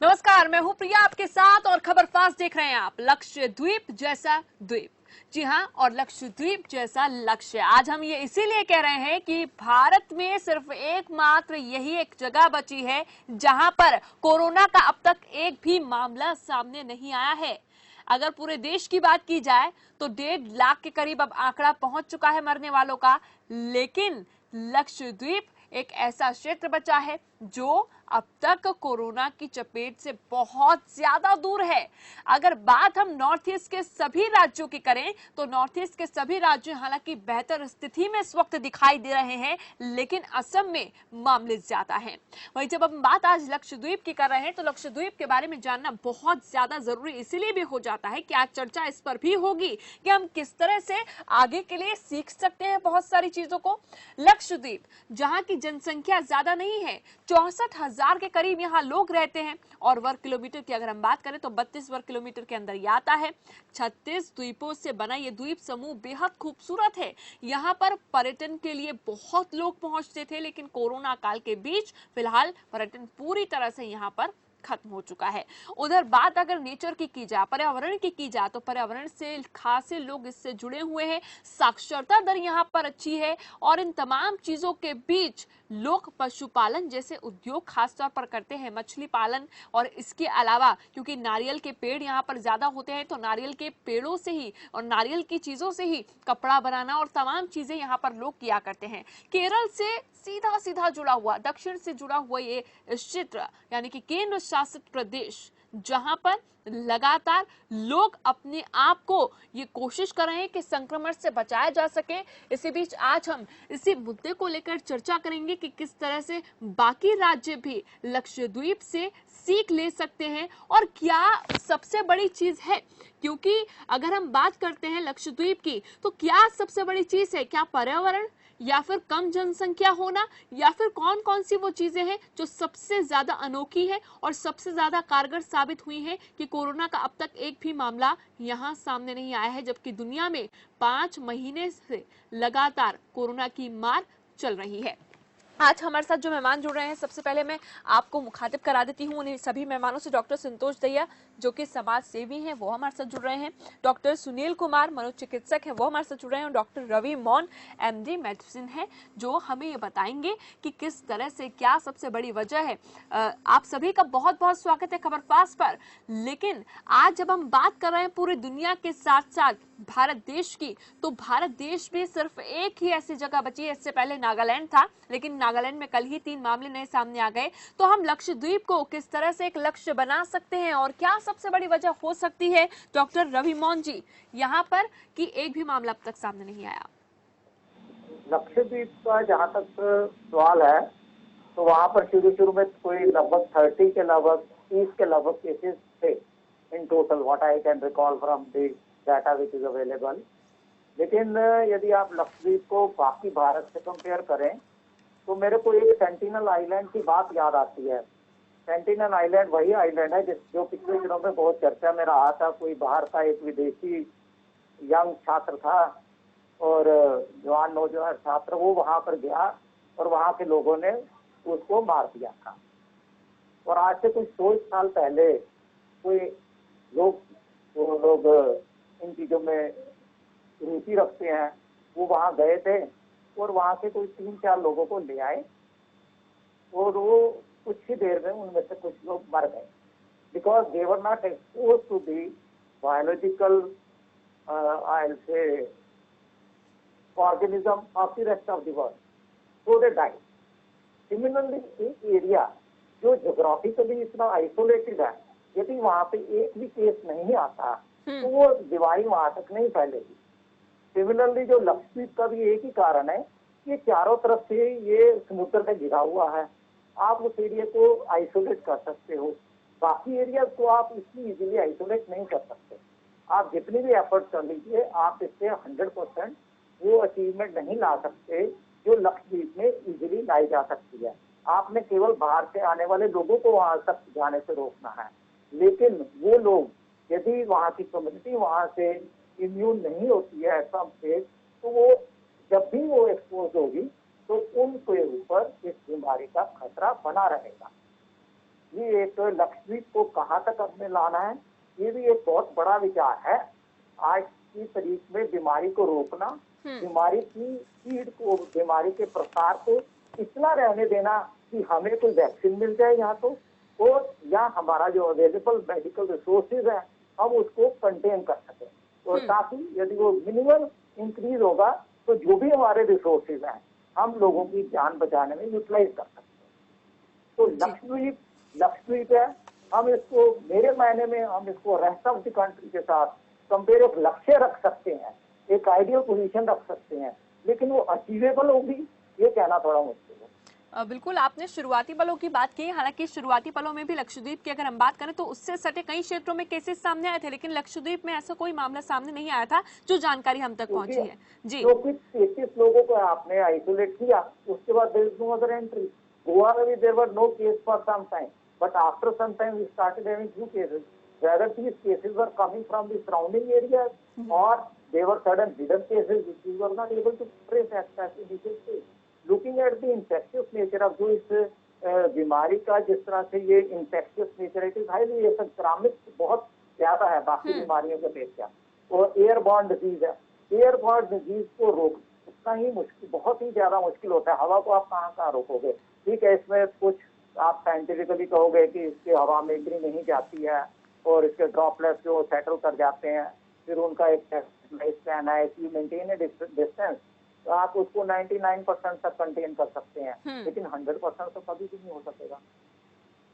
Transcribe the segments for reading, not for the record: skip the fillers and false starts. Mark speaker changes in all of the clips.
Speaker 1: नमस्कार, मैं हूं प्रिया आपके साथ और खबर फास्ट देख रहे हैं आप। लक्षद्वीप जैसा द्वीप, जी हाँ, और लक्षद्वीप जैसा लक्ष्य। आज हम ये इसीलिए कह रहे हैं कि भारत में सिर्फ एकमात्र यही एक जगह बची है जहां पर कोरोना का अब तक एक भी मामला सामने नहीं आया है। अगर पूरे देश की बात की जाए तो 1.5 लाख के करीब अब आंकड़ा पहुंच चुका है मरने वालों का, लेकिन लक्षद्वीप एक ऐसा क्षेत्र बचा है जो अब तक कोरोना की चपेट से बहुत ज्यादा दूर है। अगर बात हम नॉर्थ ईस्ट के सभी राज्यों की करें तो नॉर्थ ईस्ट के सभी राज्य हालांकि बेहतर स्थिति में इस वक्त दिखाई दे रहे हैं, लेकिन असम में मामले ज्यादा हैं। वहीं जब हम बात आज लक्षद्वीप की कर रहे हैं तो लक्षद्वीप के बारे में जानना बहुत ज्यादा जरूरी इसीलिए भी हो जाता है कि आज चर्चा इस पर भी होगी कि हम किस तरह से आगे के लिए सीख सकते हैं बहुत सारी चीजों को। लक्षद्वीप जहां की जनसंख्या ज्यादा नहीं है, 64,000 के करीब यहाँ लोग रहते हैं, और वर्ग किलोमीटर की अगर हम बात करें तो 32 वर्ग किलोमीटर के अंदर ये आता है। 36 द्वीपों से बना ये द्वीप समूह बेहद खूबसूरत है। यहाँ पर पर्यटन के लिए बहुत लोग पहुंचते थे, लेकिन कोरोना काल के बीच फिलहाल पर्यटन पूरी तरह से यहाँ पर खत्म हो चुका है। उधर बात अगर नेचर की जाए, पर्यावरण की जाए, तो पर्यावरण से खासे लोग इससे जुड़े हुए हैं। साक्षरता दर यहाँ पर अच्छी है और इन तमाम चीजों के बीच लोग पशुपालन जैसे उद्योग खासतौर पर करते हैं, मछली पालन, और इसके अलावा क्योंकि नारियल के पेड़ यहाँ पर ज्यादा होते हैं तो नारियल के पेड़ों से ही और नारियल की चीजों से ही कपड़ा बनाना और तमाम चीजें यहाँ पर लोग किया करते हैं। केरल से सीधा सीधा जुड़ा हुआ, दक्षिण से जुड़ा हुआ ये क्षेत्र यानी कि केंद्र शासित प्रदेश, जहां पर लगातार लोग अपने आप को ये कोशिश कर रहे हैं कि संक्रमण से बचाया जा सके। इसी बीच आज हम इसी मुद्दे को लेकर चर्चा करेंगे कि किस तरह से बाकी राज्य भी लक्षद्वीप से सीख ले सकते हैं और क्या सबसे बड़ी चीज है, क्योंकि अगर हम बात करते हैं लक्षद्वीप की तो क्या सबसे बड़ी चीज है, क्या पर्यावरण या फिर कम जनसंख्या होना, या फिर कौन कौन सी वो चीजें हैं जो सबसे ज्यादा अनोखी है और सबसे ज्यादा कारगर साबित हुई है कि कोरोना का अब तक एक भी मामला यहां सामने नहीं आया है, जबकि दुनिया में 5 महीने से लगातार कोरोना की मार चल रही है। आज हमारे साथ जो मेहमान जुड़ रहे हैं, सबसे पहले मैं आपको मुखातिब करा देती हूँ उन्हीं सभी मेहमानों से। डॉक्टर संतोष दहिया जो कि समाज सेवी हैं, वो हमारे साथ जुड़ रहे हैं। डॉक्टर सुनील कुमार मनोचिकित्सक हैं, वो हमारे साथ जुड़ रहे हैं। और डॉक्टर रवि मौन एमडी मेडिसिन है, जो हमें ये बताएंगे कि किस तरह से क्या सबसे बड़ी वजह है। आप सभी का बहुत बहुत स्वागत है खबर फास्ट पर। लेकिन आज जब हम बात कर रहे हैं पूरी दुनिया के साथ साथ भारत देश की, तो भारत देश में सिर्फ एक ही ऐसी जगह बची है। इससे पहले नागालैंड था, लेकिन नागालैंड में कल ही 3 मामले नए सामने आ गए। तो हम लक्षद्वीप को किस तरह से एक लक्ष्य बना सकते हैं और क्या सबसे बड़ी वजह हो सकती है, डॉक्टर रवि मौन जी, यहाँ पर कि एक भी मामला अब तक सामने नहीं आया।
Speaker 2: लक्षद्वीप का जहाँ तक सवाल है तो वहाँ पर शुरू में कोई लगभग 30 के लगभग 30 के लगभग केसेस थे in total, what I can recall from the data which is available. लेकिन यदि आप लक्षद्वीप को बाकी भारत से कंपेयर करें तो मेरे को एक सेंटिनल आइलैंड की बात याद आती है। सेंटिनल आइलैंड वही आइलैंड है जो पिछले दिनों में बहुत चर्चा में रहा था। कोई बाहर का एक विदेशी यंग छात्र था और जवान नौजवान छात्र, वो वहां पर गया और वहां के लोगों ने उसको मार दिया था। और आज से कुछ 100 साल पहले कोई लोग इन चीजों में रुचि रखते हैं, वो वहां गए थे और वहां से कोई 3-4 लोगों को ले आए और वो कुछ ही देर में उनमें से कुछ लोग मर गए, because they were not expose to the biological I'll say organism of the rest of the world, so they die. Similarly, एक एरिया जो जोग्राफिकली इतना आइसोलेटेड है, यदि वहाँ पे एक भी केस नहीं आता तो वो बीमारी वहाँ तक नहीं फैलेगी। सिमिलरली जो लक्षद्वीप का भी एक ही कारण है, ये चारों तरफ से ये समुद्र में घिरा हुआ है। आप उस एरिया को आइसोलेट कर सकते हो, बाकी एरिया को आप इतनी इजीली आइसोलेट नहीं कर सकते। आप जितनी भी एफर्ट कर लीजिए, आप इससे 100% वो अचीवमेंट नहीं ला सकते जो लक्षद्वीप में इजीली लाई जा सकती है। आपने केवल बाहर से आने वाले लोगों को वहां तक जाने से रोकना है, लेकिन वो लोग यदि वहाँ की कम्युनिटी वहां से इम्यून नहीं होती है सब से, तो वो जब भी वो एक्सपोज होगी तो उनके ऊपर इस बीमारी का खतरा बना रहेगा। ये एक लक्षद्वीप को कहाँ तक अपने लाना है, ये भी एक बहुत बड़ा विचार है। आज की तारीख में बीमारी को रोकना, बीमारी की स्पीड को, बीमारी के प्रसार को इतना रहने देना कि हमें कोई वैक्सीन मिल जाए यहाँ तो, और या हमारा जो अवेलेबल मेडिकल रिसोर्सेज है हम उसको कंटेन कर सकें, और ताकि यदि वो मिनिमम इंक्रीज होगा तो जो भी हमारे रिसोर्सेज हैं हम लोगों की जान बचाने में यूटिलाइज कर सकते हैं। तो लक्षद्वीप है, हम इसको मेरे मायने में हम इसको रेस्ट ऑफ द कंट्री के साथ कंपेयर एक लक्ष्य रख सकते हैं, एक आइडियल पोजीशन रख सकते हैं, लेकिन वो अचीवेबल होगी ये कहना थोड़ा मुश्किल है।
Speaker 1: बिल्कुल, आपने शुरुआती पलों की बात की। हालांकि शुरुआती पलों में भी लक्षद्वीप की अगर हम बात करें तो उससे सटे कई क्षेत्रों में केसेस सामने आए थे, लेकिन लक्षद्वीप में ऐसा कोई मामला सामने नहीं आया था जो जानकारी हम तक पहुंची है। जी,
Speaker 2: जो कुछ 33 लोगों को आपने आइसोलेट किया उसके बाद there is no other entry. Goa में भी there were no case for some time, but after some time we started having few cases. Whether these cases were coming from the surrounding areas or they were sudden hidden cases which we were not able to trace at initial stage. Looking at the infectious nature of जो इस बीमारी का जिस तरह से ये infectious nature है, it is highly संक्रामक बहुत ज्यादा है बाकी बीमारियों के अपेक्षा, और एयरबॉर्न डिजीज है। एयरबॉर्न डिजीज को रोकना ही मुश्किल, बहुत ही ज्यादा मुश्किल होता है। हवा को आप कहाँ रोकोगे? ठीक है, इसमें कुछ आप साइंटिफिकली कहोगे कि इसके हवा में इतनी नहीं जाती है और इसके ड्रॉपलेट्स जो सेटल कर जाते हैं, फिर उनका एक लाइफ स्पैन है, if you maintain A distance तो आप उसको 99% तक कंटेन कर सकते हैं, लेकिन 100% तो कभी भी नहीं हो सकेगा।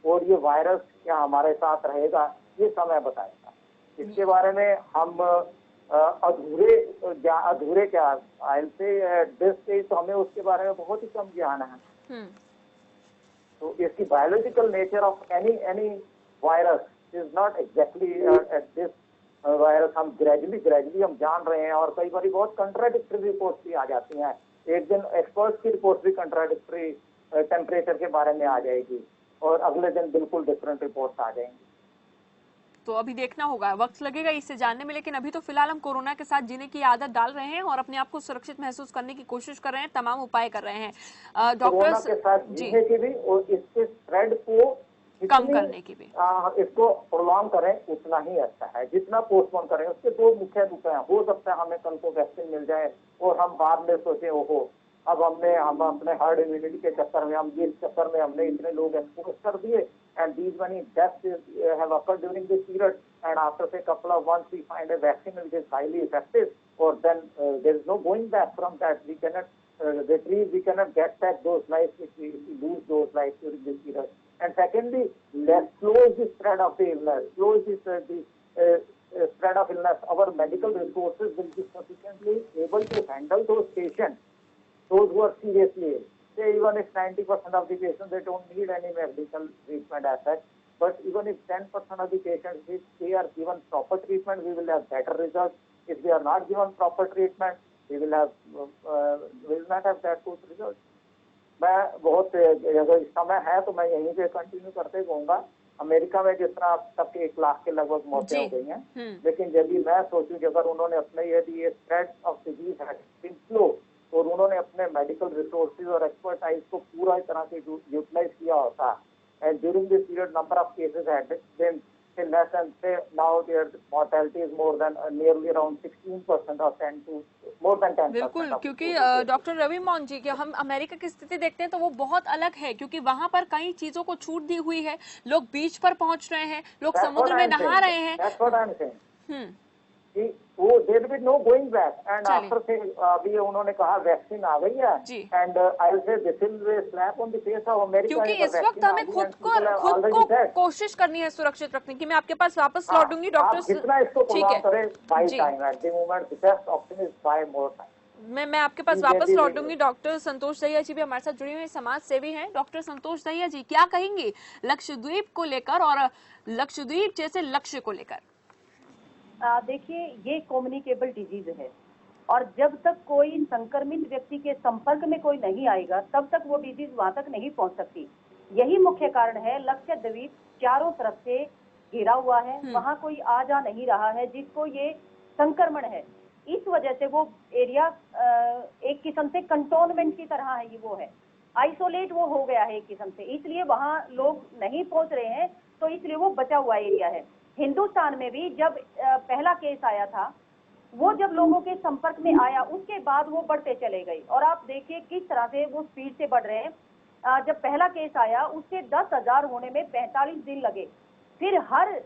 Speaker 2: और ये वायरस क्या हमारे साथ रहेगा ये समय बताएगा। इसके बारे में हम अधूरे क्या आई से दिस स्टेज तो हमें उसके बारे में बहुत ही कम ज्ञान है। तो इसकी biological nature of any virus is not exactly at this virus हम ग्रेजुअली हम जान रहे हैं, और कई बार बहुत कंट्राडिक्टरी रिपोर्ट्स भी आ जाती हैं। एक दिन एक्सपर्ट्स की रिपोर्ट भी कंट्राडिक्टरी टेम्परेचर के बारे में आ जाएगी और अगले दिन बिल्कुल डिफरेंट रिपोर्ट्स आ जाएंगी।
Speaker 1: तो अभी देखना होगा, वक्त लगेगा इसे जानने में, लेकिन अभी तो फिलहाल हम कोरोना के साथ जीने की आदत डाल रहे हैं और अपने आप को सुरक्षित महसूस करने की कोशिश कर रहे हैं, तमाम उपाय कर रहे हैं।
Speaker 2: कोरोना के साथ जीने की भी और इसके स्प्रेड को
Speaker 1: कम करने की भी,
Speaker 2: इसको प्रोलॉन्ग करें उतना ही अच्छा है। जितना पोस्टपोन करें उसके दो मुख्य रूप हैं। हो सकता है हमें कल को वैक्सीन मिल जाए और हम बाद में सोचे ओहो अब हम अपने हार्ड इम्यूनिटी के चक्कर में हमने इतने लोग एक्सपोज कर दिए, and these many deaths have occurred during this period, and after say couple of months we find a vaccine which is highly effective, or then there is no going back from that. We cannot get back those lives if we lose those lives during this period. And secondly, slow is the spread of the illness. Slow is the spread of illness. Our medical resources will be sufficiently able to handle those patients, those who are seriously ill. Say even if 90% of the patients they don't need any medical treatment as such, but even if 10% of the patients if they are given proper treatment, we will have better results. If they are not given proper treatment, we will not have that good result. मैं बहुत अगर समय है तो मैं यहीं पे continue करते जाऊंगा। अमेरिका में जिस तरह अब तक 1 लाख के लगभग मौतें हो गई हैं, लेकिन यदि मैं सोचूं कि अगर उन्होंने अपने यदि ये स्प्रेड ऑफ डिजीज है स्लो और उन्होंने अपने मेडिकल रिसोर्सेज और एक्सपर्टाइज को पूरा तरह से यूटिलाइज किया होता, and during this period number of cases had been less than say now their mortality is more than nearly around 16% or 10 to more than 10%।
Speaker 1: बिल्कुल, क्योंकि डॉक्टर रवि मोहन जी कि हम अमेरिका की स्थिति देखते हैं तो वो बहुत अलग है, क्योंकि वहां पर कई चीजों को छूट दी हुई है, लोग बीच पर पहुंच रहे हैं, लोग समुद्र में नहा रहे हैं।
Speaker 2: वो there will be no going back, and after से अभी उन्होंने कहा वैक्सीन आ गई है, and I will say this will slap on the face of America,
Speaker 1: क्योंकि इस वक्त हमें खुद को कोशिश करनी है सुरक्षित रखने की। मैं आपके पास वापस लौटूंगी डॉक्टर,
Speaker 2: जितना इसको प्रोलॉन्ग करें by time at the moment the best option is by more time.
Speaker 1: मैं आपके पास वापस लौटूंगी। डॉक्टर संतोष दहिया जी भी हमारे साथ जुड़े हुए समाज सेवी हैं। डॉक्टर संतोष दहिया जी क्या कहेंगे लक्षद्वीप को लेकर और लक्षद्वीप जैसे लक्ष्य को लेकर?
Speaker 3: देखिए, ये कम्युनिकेबल डिजीज है और जब तक कोई संक्रमित व्यक्ति के संपर्क में कोई नहीं आएगा तब तक वो डिजीज वहां तक नहीं पहुंच सकती। यही मुख्य कारण है लक्षद्वीप चारों तरफ से घिरा हुआ है, वहां कोई आ जा नहीं रहा है जिसको ये संक्रमण है। इस वजह से वो एरिया एक किस्म से कंटोनमेंट की तरह है, ये वो है। आइसोलेट वो हो गया है एक किस्म से, इसलिए वहां लोग नहीं पहुंच रहे हैं, तो इसलिए वो बचा हुआ एरिया है। हिंदुस्तान में भी जब पहला केस आया था, वो जब लोगों के संपर्क में आया उसके बाद वो बढ़ते चले गए, और आप देखिए किस तरह से वो स्पीड से बढ़ रहे हैं। जब पहला केस आया उसके 10,000 होने में 45 दिन लगे, फिर हर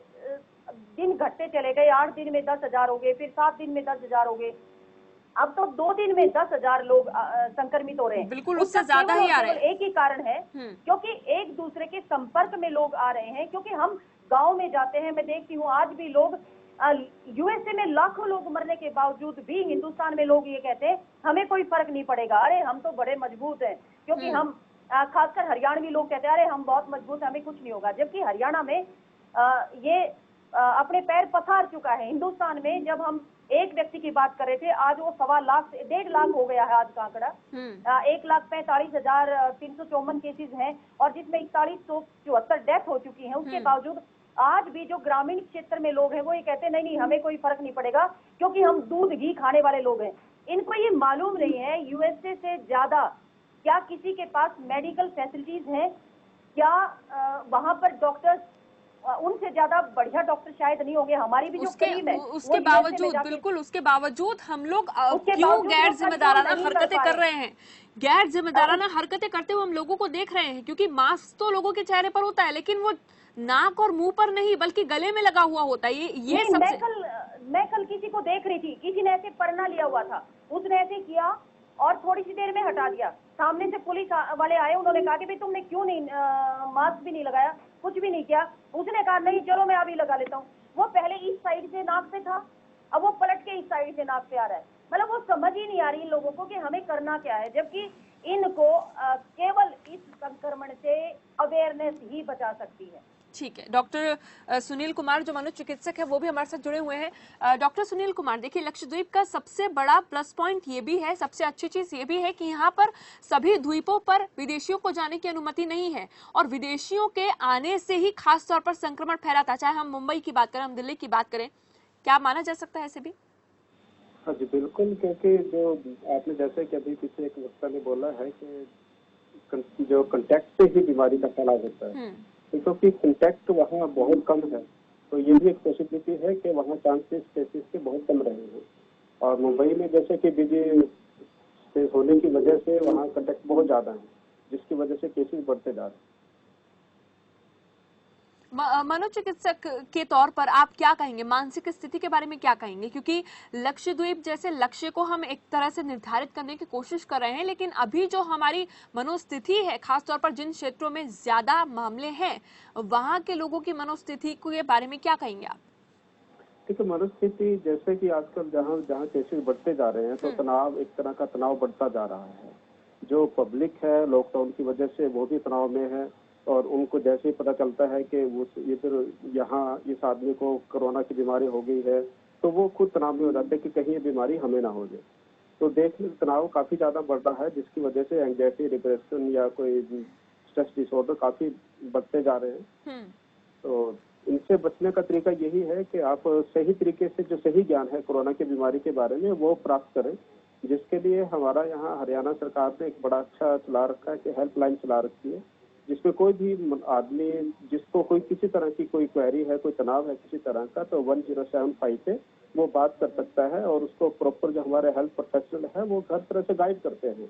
Speaker 3: दिन घटते चले गए, 8 दिन में 10,000 हो गए, फिर 7 दिन में 10,000 हो गए, अब तो 2 दिन में 10,000 लोग संक्रमित हो रहे हैं।
Speaker 1: बिल्कुल,
Speaker 3: उसका
Speaker 1: उससे ज्यादा ही आ रहे
Speaker 3: केवल
Speaker 1: हैं।
Speaker 3: एक ही कारण है, क्योंकि एक दूसरे के संपर्क में लोग आ रहे हैं। क्योंकि हम गांव में जाते हैं, मैं देखती हूँ आज भी लोग, यूएसए में लाखों लोग मरने के बावजूद भी हिंदुस्तान में लोग ये कहते हैं हमें कोई फर्क नहीं पड़ेगा, अरे हम तो बड़े मजबूत हैं। क्योंकि हम खासकर हरियाणवी लोग कहते हैं अरे हम बहुत मजबूत हैं, हमें कुछ नहीं होगा। जबकि हरियाणा में ये अपने पैर पसार चुका है। हिंदुस्तान में जब हम एक व्यक्ति की बात कर रहे थे, आज वो 1.25 लाख 1.5 लाख हो गया है आज का आंकड़ा। 1,45,354 केसेस हैं, और जिसमें 4174 डेथ हो चुकी हैं। उसके बावजूद आज भी जो ग्रामीण क्षेत्र में लोग हैं वो ये कहते हैं नहीं नहीं हमें कोई फर्क नहीं पड़ेगा, क्योंकि हम दूध घी खाने वाले लोग हैं। इनको ये मालूम नहीं है यूएसए से ज्यादा क्या किसी के पास मेडिकल फैसिलिटीज हैं, क्या वहां पर डॉक्टर्स उनसे ज्यादा बढ़िया डॉक्टर शायद नहीं होंगे। हमारी भी जो टीम है
Speaker 1: उसके बावजूद, बिल्कुल उसके बावजूद हम लोग क्यों गैर जिम्मेदाराना हरकतें कर रहे हैं? गैर जिम्मेदाराना हरकतें करते हुए हम लोगों को देख रहे हैं, क्योंकि मास्क तो लोगों के चेहरे पर होता है, लेकिन वो नाक और मुंह पर नहीं बल्कि गले में लगा हुआ होता है। ये सबसे
Speaker 3: मैं कल किसी को देख रही थी, किसी ने ऐसे पढ़ना लिया हुआ था, उसने ऐसे किया और थोड़ी सी देर में हटा दिया। सामने से पुलिस वाले आए, उन्होंने कहा कि भाई तुमने क्यों नहीं मास्क भी नहीं लगाया, कुछ भी नहीं किया। उसने कहा नहीं चलो मैं अभी लगा लेता हूँ। वो पहले इस साइड से नाक पे था, अब वो पलट के इस साइड से नाक पे आ रहा है। मतलब वो समझ ही नहीं आ रही इन लोगों को कि हमें करना क्या है, जबकि इनको केवल इस संक्रमण से अवेयरनेस ही बचा सकती है।
Speaker 1: ठीक है, डॉक्टर सुनील कुमार जो मनोचिकित्सक है वो भी हमारे साथ जुड़े हुए हैं। डॉक्टर सुनील कुमार, देखिए लक्षद्वीप का सबसे बड़ा प्लस पॉइंट ये भी है, सबसे अच्छी चीज ये भी है कि यहाँ पर सभी द्वीपों पर विदेशियों को जाने की अनुमति नहीं है, और विदेशियों के आने से ही खास तौर पर संक्रमण फैलाता है। चाहे हम मुंबई की बात करें, हम दिल्ली की बात करें, क्या माना जा सकता है ऐसे भी?
Speaker 4: हाँ जी बिल्कुल, क्योंकि जो आपने जैसे कि अभी पीछे एक वक्ता ने बोला है कि जो कंटेक्ट से ही बीमारी का फैलाव होता है, क्योंकि कंटेक्ट वहाँ बहुत कम है, तो ये भी एक पॉसिबिलिटी है कि वहाँ चांसेस केसेस के बहुत कम रहे हैं। और मुंबई में जैसे कि बिजी होने की वजह से वहाँ कंटेक्ट बहुत ज्यादा है, जिसकी वजह से केसेस बढ़ते जा रहे हैं।
Speaker 1: मनोचिकित्सक के तौर पर आप क्या कहेंगे, मानसिक स्थिति के बारे में क्या कहेंगे? क्योंकि लक्षद्वीप जैसे लक्ष्य को हम एक तरह से निर्धारित करने की कोशिश कर रहे हैं, लेकिन अभी जो हमारी मनोस्थिति है, खासतौर पर जिन क्षेत्रों में ज्यादा मामले हैं, वहां के लोगों की मनोस्थिति के बारे में क्या कहेंगे आप?
Speaker 4: देखिए, मनोस्थिति जैसे कि आजकल जहाँ जहाँ केसेस बढ़ते जा रहे हैं, तो तनाव, एक तरह का तनाव बढ़ता जा रहा है। जो पब्लिक है लॉकडाउन की वजह से वो भी तनाव में है, और उनको जैसे ही पता चलता है कि वो इधर यहाँ इस आदमी को कोरोना की बीमारी हो गई है, तो वो खुद तनाव में हो जाते हैं कि कहीं ये बीमारी हमें ना हो जाए। तो देखने तनाव काफी ज्यादा बढ़ रहा है, जिसकी वजह से एंग्जाइटी, डिप्रेशन या कोई स्ट्रेस डिसऑर्डर काफी बढ़ते जा रहे हैं। तो इनसे बचने का तरीका यही है कि आप सही तरीके से जो सही ज्ञान है कोरोना की बीमारी के बारे में वो प्राप्त करें, जिसके लिए हमारा यहाँ हरियाणा सरकार ने एक बड़ा अच्छा चला रखा है कि हेल्पलाइन चला रखी है, जिसमें कोई भी आदमी जिसको कोई किसी तरह की कोई क्वेरी है, कोई तनाव है किसी तरह का, तो 1075 पे वो बात कर सकता है, और उसको प्रॉपर जो हमारे हेल्थ प्रोफेशनल है वो हर तरह से गाइड करते हैं,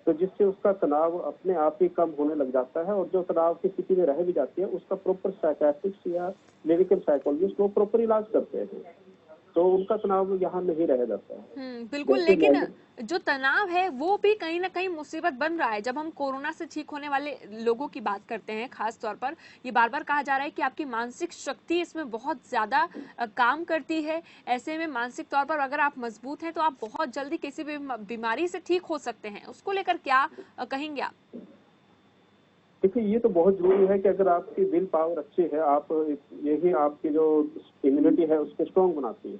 Speaker 4: तो जिससे उसका तनाव अपने आप ही कम होने लग जाता है। और जो तनाव की स्थिति में रह भी जाती है उसका प्रॉपर साइकियाट्रिस्ट या क्लिनिकल साइकोलॉजिस्ट वो प्रॉपर इलाज करते हैं, तो उनका तनाव यहाँ नहीं रह जाता है।
Speaker 1: बिल्कुल, लेकिन जो तनाव है वो भी कहीं ना कहीं मुसीबत बन रहा है। जब हम कोरोना से ठीक होने वाले लोगों की बात करते हैं, खास तौर पर ये बार बार कहा जा रहा है कि आपकी मानसिक शक्ति इसमें बहुत ज्यादा काम करती है। ऐसे में मानसिक तौर पर अगर आप मजबूत हैं तो आप बहुत जल्दी किसी भी बीमारी से ठीक हो सकते हैं। उसको लेकर क्या कहेंगे आप?
Speaker 4: देखिए, ये तो बहुत जरूरी है कि अगर आपकी विल पावर अच्छी है, आप यही आपकी जो इम्यूनिटी है उसको स्ट्रॉन्ग बनाती है।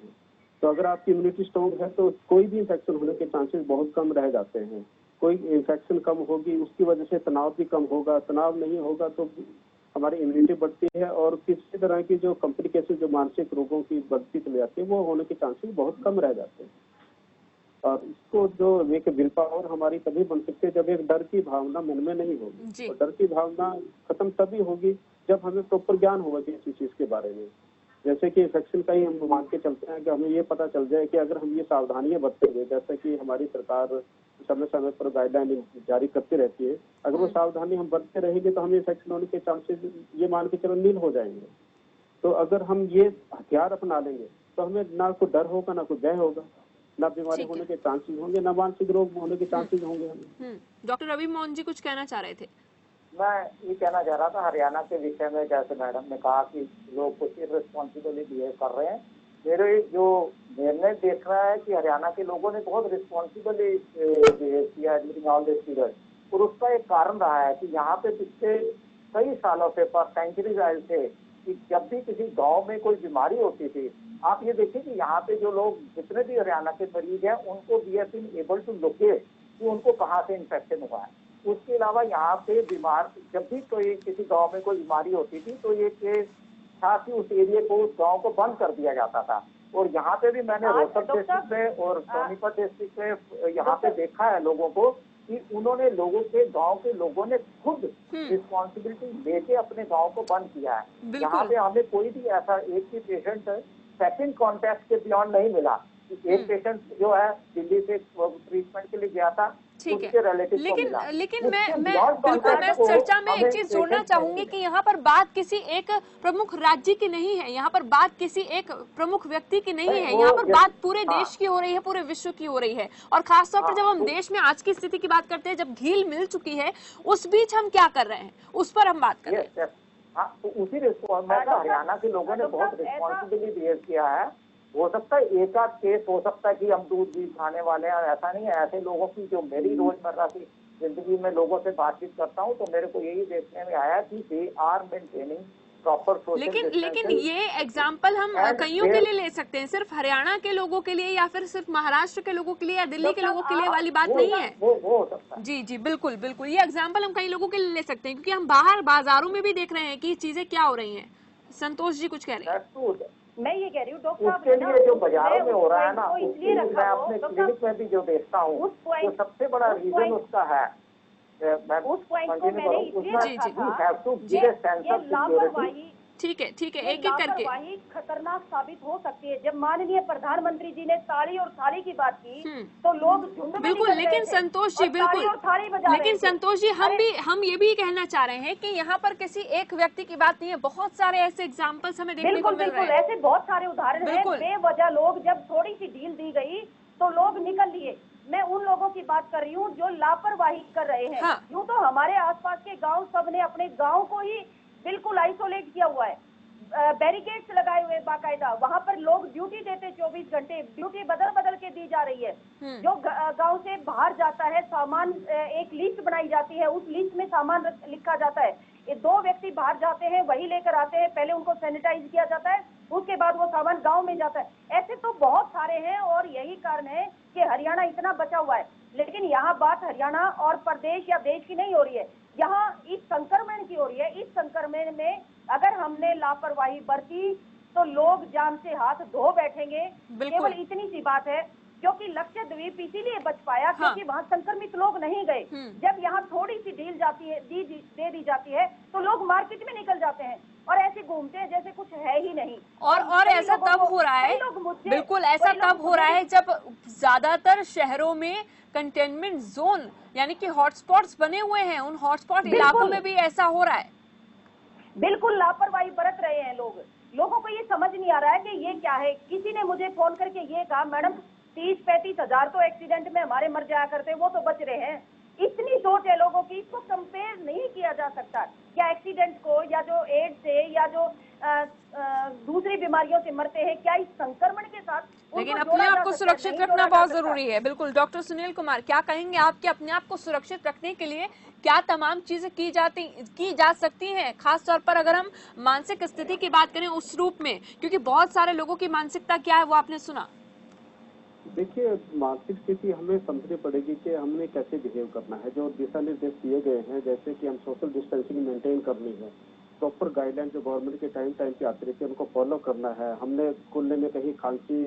Speaker 4: तो अगर आपकी इम्यूनिटी स्ट्रॉन्ग है तो कोई भी इन्फेक्शन होने के चांसेस बहुत कम रह जाते हैं। कोई इन्फेक्शन कम होगी, उसकी वजह से तनाव भी कम होगा। तनाव नहीं होगा तो हमारी इम्यूनिटी बढ़ती है, और किसी तरह की जो कॉम्प्लिकेशन, जो मानसिक रोगों की बढ़ती चली जाती है, वो होने के चांसेस बहुत कम रह जाते हैं। और इसको जो एक विल पावर हमारी तभी बन सकती है जब एक डर की भावना मन में नहीं होगी। और डर की भावना खत्म तभी होगी जब हमें प्रॉपर ज्ञान होगा किसी चीज के बारे में। जैसे कि इन्फेक्शन का ही हम मान के चलते हैं कि हमें ये पता चल जाए कि अगर हम ये सावधानियां बरते हुए, जैसे कि हमारी सरकार समय समय पर गाइडलाइन जारी करती रहती है, अगर वो सावधानी हम बरतते रहेंगे तो हमें इन्फेक्शन होने के चांसेस ये मान के चलो नील हो जाएंगे। तो अगर हम ये हथियार अपना लेंगे तो हमें ना कोई डर होगा, ना कोई भय होगा, ना बीमारी होने के चांसेस होंगे, ना मानसिक रोग होने के चांसेस होंगे हमें।
Speaker 1: डॉक्टर रवि मोहन जी कुछ कहना चाह रहे थे।
Speaker 2: मैं ये कहना चाह रहा था हरियाणा के विषय में, जैसे मैडम ने कहा कि लोग कुछ इररिस्पॉन्सिबली बिहेव कर रहे हैं। मेरे जो निर्णय देख रहा है कि हरियाणा के लोगों ने बहुत रिस्पॉन्सिबली बिहेव किया ड्यूरिंग ऑल दिस पीरियड, और उसका एक कारण रहा है कि यहाँ पे पिछले कई सालों से, पर सेंचुरीज आए थे, कि जब भी किसी गांव में कोई बीमारी होती थी, आप ये देखिए कि यहाँ पे जो लोग जितने भी हरियाणा के मरीज हैं उनको we have been able to locate कि उनको कहाँ से इन्फेक्शन हुआ है। उसके अलावा यहाँ पे बीमार जब भी कोई किसी गांव में कोई बीमारी होती थी तो ये केस था कि उस एरिया को, उस गांव को बंद कर दिया जाता था। और यहाँ पे भी मैंने रोहतक डिस्ट्रिक्ट में और सोनीपत डिस्ट्रिक्ट में यहाँ पे देखा है लोगों को कि उन्होंने लोगों के, गांव के लोगों ने खुद रिस्पॉन्सिबिलिटी लेके अपने गांव को बंद किया है। यहाँ पे हमें कोई भी ऐसा एक भी पेशेंट सेकंड कॉन्टैक्ट के बियॉन्ड नहीं मिला। एक पेशेंट जो है दिल्ली से ट्रीटमेंट के लिए गया था,
Speaker 1: ठीक है, लेकिन मैं बिल्कुल मैं इस चर्चा में एक चीज जोड़ना चाहूंगी कि यहाँ पर बात किसी एक प्रमुख राज्य की नहीं है, यहाँ पर बात किसी एक प्रमुख व्यक्ति की नहीं है, यहाँ पर बात पूरे देश की हो रही है, पूरे विश्व की हो रही है। और खासतौर पर जब हम देश में आज की स्थिति की बात करते हैं, जब ढील मिल चुकी है, उस बीच हम क्या कर रहे हैं उस पर हम बात कर रहे हैं।
Speaker 2: हाँ, तो उसी रिस्पॉन्स हरियाणा के लोगों ने बहुत रिस्पॉन्सिबिली बिहेव किया है। हो सकता है एक आध केस हो सकता है कि हम दूध भी खाने वाले हैं, ऐसा नहीं है। ऐसे लोगों की जो मेरी रोजमर्रा की जिंदगी में लोगों से बातचीत करता हूँ तो मेरे को यही देखने में आया कि they are maintaining proper social distancing.
Speaker 1: लेकिन ये एग्जाम्पल हम कईयों के लिए ले सकते हैं, सिर्फ हरियाणा के लोगों के लिए या फिर सिर्फ महाराष्ट्र के लोगों के लिए या दिल्ली के लोगों के लिए वाली बात नहीं है।
Speaker 2: वो हो सकता है।
Speaker 1: जी जी बिल्कुल बिल्कुल, ये एग्जाम्पल हम कई लोगों के लिए ले सकते हैं, क्योंकि हम बाहर बाजारों में भी देख रहे हैं कि चीजें क्या हो रही हैं। संतोष जी कुछ कह रहे हैं।
Speaker 3: मैं ये कह रही हूँ डॉक्टर साहब,
Speaker 2: उसके लिए जो बाजारों में हो रहा है ना, उसके लिए मैं अपने क्लिनिक में भी जो देखता हूँ, तो सबसे बड़ा रीजन उसका है,
Speaker 3: उस पॉइंट को मैंने इसलिए रखा था,
Speaker 1: ठीक है एक एक करके
Speaker 3: लापरवाही खतरनाक साबित हो सकती है। जब माननीय प्रधानमंत्री जी ने ताली और थाली की बात की तो लोग झुंड में
Speaker 1: बिल्कुल, लेकिन संतोष जी बिल्कुल, लेकिन संतोष जी हम ये भी कहना चाह रहे हैं कि यहाँ पर किसी एक व्यक्ति की बात नहीं है, बहुत सारे ऐसे एग्जाम्पल्स हमें देखने को मिल रहे हैं।
Speaker 3: ऐसे बहुत सारे उदाहरण हैं। बेवजह लोग, जब थोड़ी सी ढील दी गई तो लोग निकल लिए। मैं उन लोगों की बात कर रही हूँ जो लापरवाही कर रहे हैं। यूँ तो हमारे आसपास के गाँव, सबने अपने गाँव को ही बिल्कुल आइसोलेट किया हुआ है, बैरिकेड्स लगाए हुए बाकायदा। वहाँ पर लोग ड्यूटी देते 24 घंटे, ड्यूटी बदल बदल के दी जा रही है। जो गांव से बाहर जाता है, सामान, एक लिस्ट बनाई जाती है, उस लिस्ट में सामान लिखा जाता है। ये 2 व्यक्ति बाहर जाते हैं, वही लेकर आते हैं, पहले उनको सैनिटाइज किया जाता है, उसके बाद वो सामान गांव में जाता है। ऐसे तो बहुत सारे हैं और यही कारण है कि हरियाणा इतना बचा हुआ है। लेकिन यहाँ बात हरियाणा और प्रदेश या देश की नहीं हो रही है, यहाँ इस संक्रमण की हो रही है। इस संक्रमण में अगर हमने लापरवाही बरती तो लोग जान से हाथ धो बैठेंगे। केवल इतनी सी बात है, क्योंकि लक्षद्वीप इसीलिए बच पाया क्योंकि वहाँ संक्रमित लोग नहीं गए। जब यहाँ थोड़ी सी ढील जाती है, दे दी जाती है, तो लोग मार्केट में निकल जाते हैं और ऐसे घूमते हैं जैसे कुछ है ही नहीं।
Speaker 1: और ऐसा तब हो रहा है, बिल्कुल ऐसा तब हो रहा है जब ज्यादातर शहरों में कंटेनमेंट जोन यानी कि हॉटस्पॉट्स बने हुए हैं। उन हॉटस्पॉट इलाकों में भी ऐसा हो रहा है।
Speaker 3: बिल्कुल लापरवाही बरत रहे हैं लोग। लोगों को ये समझ नहीं आ रहा है कि ये क्या है। किसी ने मुझे फोन करके ये कहा, मैडम 30-35 हजार तो एक्सीडेंट में हमारे मर जाया करते, वो तो बच रहे हैं। इतनी सोच है लोगों की, इसको कंपेयर नहीं किया जा सकता। क्या एक्सीडेंट को, या जो एड्स से, या जो दूसरी बीमारियों से मरते हैं, क्या इस संक्रमण के साथ?
Speaker 1: लेकिन अपने आप को सुरक्षित रखना बहुत जरूरी है। बिल्कुल डॉक्टर सुनील कुमार, क्या कहेंगे आप कि अपने आप को सुरक्षित रखने के लिए क्या तमाम चीजें की जा सकती हैं, खास तौर पर अगर हम मानसिक स्थिति की बात करें उस रूप में, क्योंकि बहुत सारे लोगों की मानसिकता क्या है वो आपने सुना।
Speaker 4: देखिए, मानसिक स्थिति हमें समझनी पड़ेगी कि हमने कैसे बिहेव करना है। जो दिशा निर्देश दिए गए हैं, जैसे कि हम सोशल डिस्टेंसिंग मेंटेन करनी है, प्रॉपर गाइडलाइन जो गवर्नमेंट के टाइम टाइम पे आती रहती है उनको फॉलो करना है। हमने खुलने में कहीं खांसी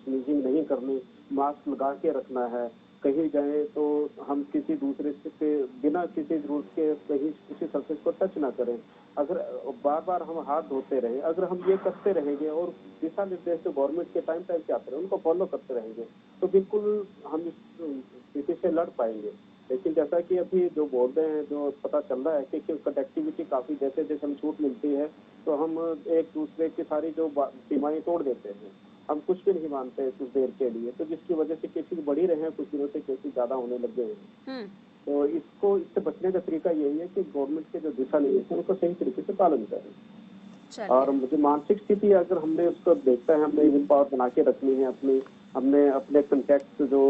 Speaker 4: स्नीजिंग नहीं करनी, मास्क लगा के रखना है। कहीं जाए तो हम किसी दूसरे से बिना किसी जरूरत के कहीं किसी सरफेस को टच ना करें। अगर बार बार हम हाथ धोते रहे, अगर हम ये करते रहेंगे और दिशा निर्देश जो गवर्नमेंट के टाइम टाइम पे आते रहे उनको फॉलो करते रहेंगे तो बिल्कुल हम इस स्थिति से लड़ पाएंगे। लेकिन जैसा कि अभी जो बोल रहे हैं, जो पता चल रहा है कि कनेक्टिविटी काफी जैसे जैसे हम छूट मिलती है तो हम एक दूसरे की सारी जो सीमाएं तोड़ देते हैं। हम कुछ भी नहीं मानते कुछ देर के लिए, तो जिसकी वजह से केसेस बढ़ी रहे हैं, कुछ दिनों से केसेस ज्यादा होने लग गए हैं। तो इससे बचने का तरीका यही है कि गवर्नमेंट के जो दिशा निर्देश है उनको सही तरीके से पालन करें। और मुझे मानसिक स्थिति अगर हमने उसको देखता है, हमने विल पावर बना के रखनी है अपनी, हमने अपने कंटेक्ट जो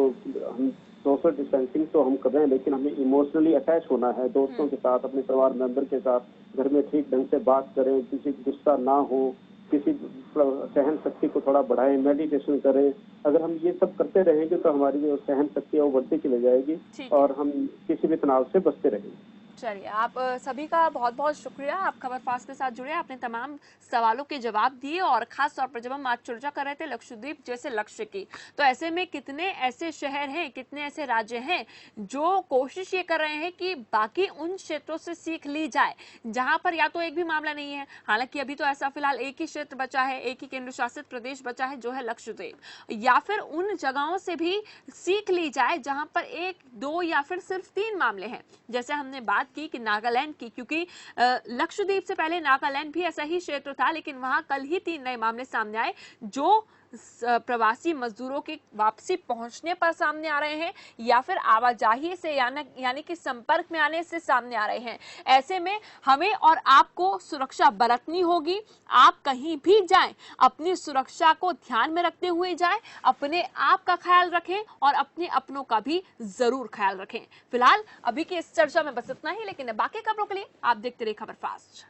Speaker 4: हम सोशल डिस्टेंसिंग तो हम कर रहे हैं, लेकिन हमें इमोशनली अटैच होना है दोस्तों के साथ, अपने परिवार मेंबर के साथ, घर में ठीक ढंग से बात करें, किसी गुस्सा ना हो, किसी सहन शक्ति को थोड़ा बढ़ाएं, मेडिटेशन करें। अगर हम ये सब करते रहेंगे तो हमारी जो सहन शक्ति है वो बढ़ती चली जाएगी और हम किसी भी तनाव से बचते रहेंगे।
Speaker 1: चलिए, आप सभी का बहुत बहुत शुक्रिया। आप खबर फास्ट के साथ जुड़े, आपने तमाम सवालों के जवाब दिए और खास तौर पर जब हम आज चर्चा कर रहे थे लक्षद्वीप जैसे लक्ष्य की, तो ऐसे में कितने ऐसे शहर हैं, कितने ऐसे राज्य हैं जो कोशिश ये कर रहे हैं कि बाकी उन क्षेत्रों से सीख ली जाए जहां पर या तो एक भी मामला नहीं है। हालांकि अभी तो ऐसा फिलहाल एक ही क्षेत्र बचा है, एक ही केंद्र शासित प्रदेश बचा है जो है लक्षद्वीप, या फिर उन जगहों से भी सीख ली जाए जहां पर 1, 2 या फिर सिर्फ 3 मामले हैं। जैसे हमने बात की कि नागालैंड की, क्योंकि लक्षद्वीप से पहले नागालैंड भी ऐसा ही क्षेत्र था, लेकिन वहां कल ही 3 नए मामले सामने आए जो प्रवासी मजदूरों की वापसी पहुंचने पर सामने आ रहे हैं या फिर आवाजाही से यानी कि संपर्क में आने से सामने आ रहे हैं। ऐसे में हमें और आपको सुरक्षा बरतनी होगी। आप कहीं भी जाएं, अपनी सुरक्षा को ध्यान में रखते हुए जाएं, अपने आप का ख्याल रखें और अपने अपनों का भी जरूर ख्याल रखें। फिलहाल अभी की इस चर्चा में बस इतना ही, लेकिन बाकी खबरों के लिए आप देखते रहिए खबर फास्ट।